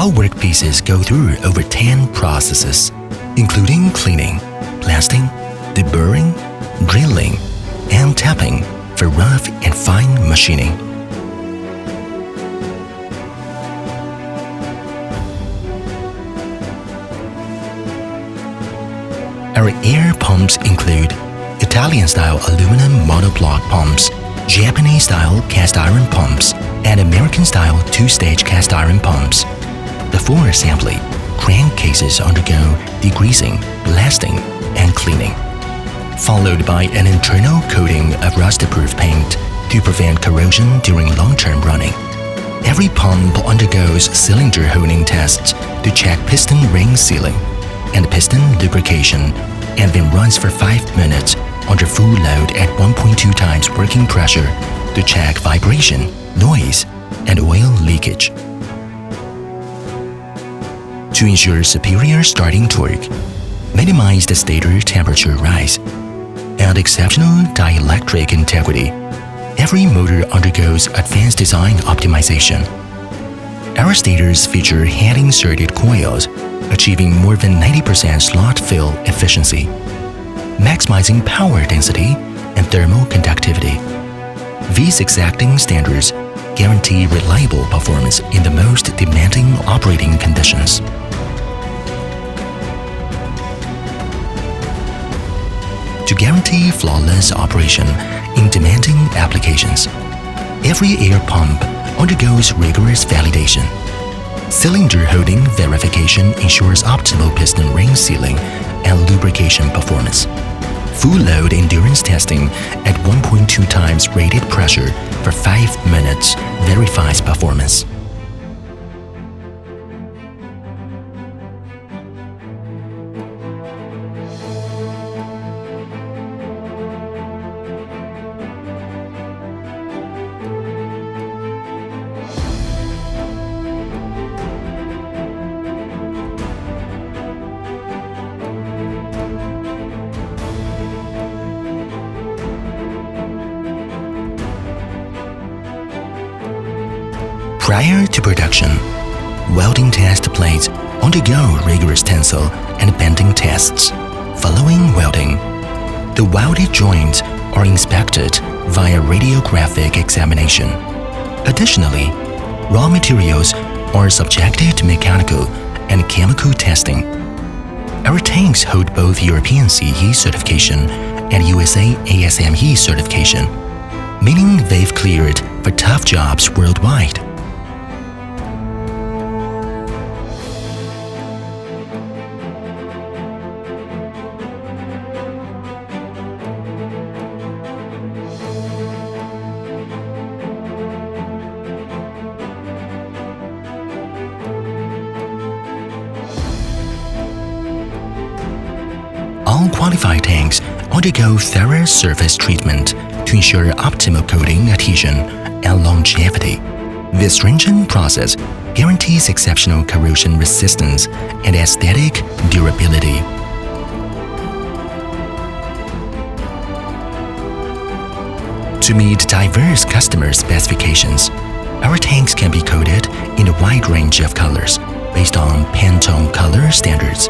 All workpieces go through over 10 processes, including cleaning, blasting, deburring, drilling, and tapping for rough and fine machining. Our air pumps include Italian-style aluminum monoblock pumps, Japanese-style cast-iron pumps, and American-style two-stage cast-iron pumps. Before assembly, crankcases undergo degreasing, blasting, and cleaning, followed by an internal coating of rust-proof paint to prevent corrosion during long-term running. Every pump undergoes cylinder honing tests to check piston ring sealing and piston lubrication, and then runs for 5 minutes under full load at 1.2 times working pressure to check vibration, noise, and oil leakage. To ensure superior starting torque, minimize the stator temperature rise, and exceptional dielectric integrity, every motor undergoes advanced design optimization. Our stators feature hand-inserted coils, achieving more than 90% slot fill efficiency, maximizing power density and thermal conductivity. These exacting standards guarantee reliable performance in the most demanding operating conditions. To guarantee flawless operation in demanding applications, every air pump undergoes rigorous validation. Cylinder holding verification ensures optimal piston ring sealing and lubrication performance. Full load endurance testing at 1.2 times rated pressure for 5 minutes verifies performance. Prior to production, welding test plates undergo rigorous tensile and bending tests. Following welding, the welded joints are inspected via radiographic examination. Additionally, raw materials are subjected to mechanical and chemical testing. Our tanks hold both European CE certification and USA ASME certification, meaning they've cleared for tough jobs worldwide. All qualified tanks undergo thorough surface treatment to ensure optimal coating adhesion and longevity. This stringent process guarantees exceptional corrosion resistance and aesthetic durability. To meet diverse customer specifications, our tanks can be coated in a wide range of colors based on Pantone color standards.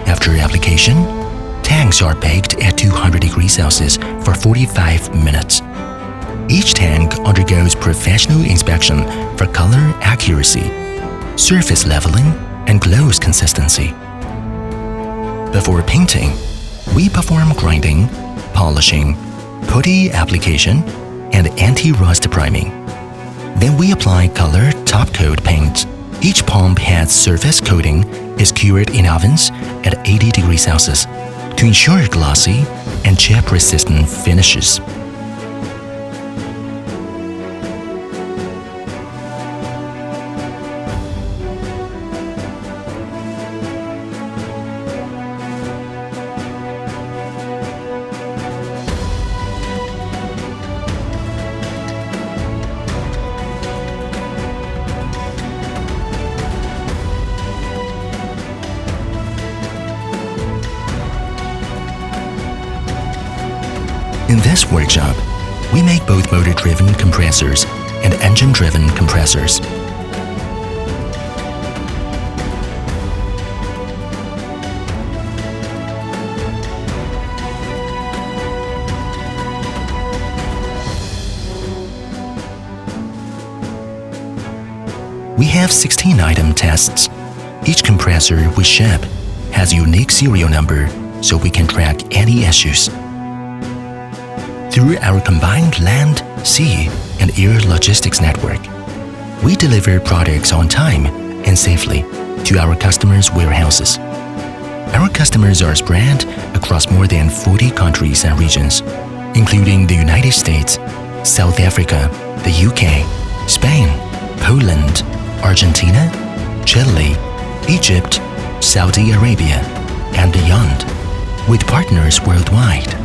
After application, tanks are baked at 200 degrees Celsius for 45 minutes. Each tank undergoes professional inspection for color accuracy, surface leveling, and gloss consistency. Before painting, we perform grinding, polishing, putty application, and anti-rust priming. Then we apply color top coat paint. Each pump head surface coating is cured in ovens at 80 degrees Celsius to ensure glossy and chip-resistant finishes. In this workshop, we make both motor-driven compressors and engine-driven compressors. We have 16 item tests. Each compressor we ship has a unique serial number so we can track any issues. Through our combined land, sea, and air logistics network, we deliver products on time and safely to our customers' warehouses. Our customers are spread across more than 40 countries and regions, including the United States, South Africa, the UK, Spain, Poland, Argentina, Chile, Egypt, Saudi Arabia, and beyond, with partners worldwide.